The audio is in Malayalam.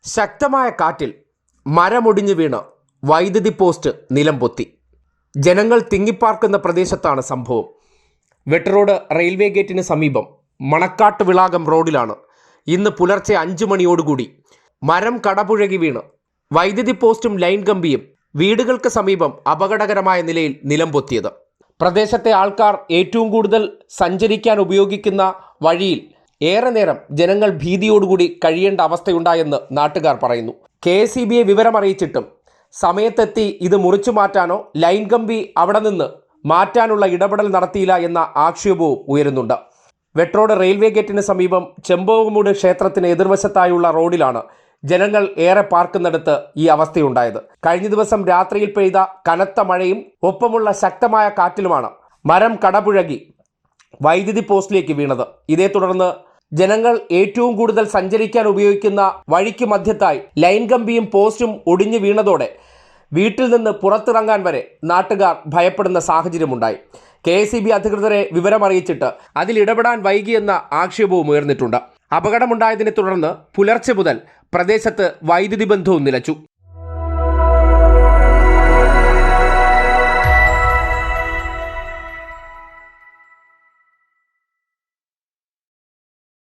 ശക്തമായ കാറ്റിൽ മരമൊടിഞ്ഞു വീണ് വൈദ്യുതി പോസ്റ്റ് നിലം പൊത്തി. ജനങ്ങൾ തിങ്ങിപ്പാർക്കുന്ന പ്രദേശത്താണ് സംഭവം. വെട്ടറോഡ് റെയിൽവേ ഗേറ്റിന് സമീപം മണക്കാട്ട് വിളാകം റോഡിലാണ് ഇന്ന് പുലർച്ചെ 5 മണിയോടുകൂടി മരം കടപുഴകി വീണ് വൈദ്യുതി പോസ്റ്റും ലൈൻ കമ്പിയും വീടുകൾക്ക് സമീപം അപകടകരമായ നിലയിൽ നിലം പൊത്തിയത്. പ്രദേശത്തെ ആൾക്കാർ ഏറ്റവും കൂടുതൽ സഞ്ചരിക്കാൻ ഉപയോഗിക്കുന്ന വഴിയിൽ ഏറെ നേരം ജനങ്ങൾ ഭീതിയോടുകൂടി കഴിയേണ്ട അവസ്ഥയുണ്ടായെന്ന് നാട്ടുകാർ പറയുന്നു. KSEBയെ വിവരമറിയിച്ചിട്ടും സമയത്തെത്തി ഇത് മുറിച്ചു മാറ്റാനോ ലൈൻ കമ്പി അവിടെ നിന്ന് മാറ്റാനുള്ള ഇടപെടൽ നടത്തിയില്ല എന്ന ആക്ഷേപവും ഉയരുന്നുണ്ട്. വെട്ടറോഡ് റെയിൽവേ ഗേറ്റിന് സമീപം ചെമ്പോകമൂട് ക്ഷേത്രത്തിന് എതിർവശത്തായുള്ള റോഡിലാണ് ജനങ്ങൾ ഏറെ പാർക്കുന്നിടത്ത് ഈ അവസ്ഥയുണ്ടായത്. കഴിഞ്ഞ ദിവസം രാത്രിയിൽ പെയ്ത കനത്ത മഴയും ഒപ്പമുള്ള ശക്തമായ കാറ്റിലുമാണ് മരം കടപുഴകി വൈദ്യുതി പോസ്റ്റിലേക്ക് വീണത്. ഇതേ തുടർന്ന് ജനങ്ങൾ ഏറ്റവും കൂടുതൽ സഞ്ചരിക്കാൻ ഉപയോഗിക്കുന്ന വഴിക്ക് മധ്യത്തായി ലൈൻ കമ്പിയും പോസ്റ്റും ഒടിഞ്ഞു വീണതോടെ വീട്ടിൽ നിന്ന് പുറത്തിറങ്ങാൻ വരെ നാട്ടുകാർ ഭയപ്പെടുന്ന സാഹചര്യമുണ്ടായി. KSEB അധികൃതരെ വിവരമറിയിച്ചിട്ട് അതിൽ ഇടപെടാൻ വൈകിയെന്ന ആക്ഷേപവും ഉയർന്നിട്ടുണ്ട്. അപകടമുണ്ടായതിനെ തുടർന്ന് പുലർച്ചെ മുതൽ പ്രദേശത്ത് വൈദ്യുതി ബന്ധവും നിലച്ചു.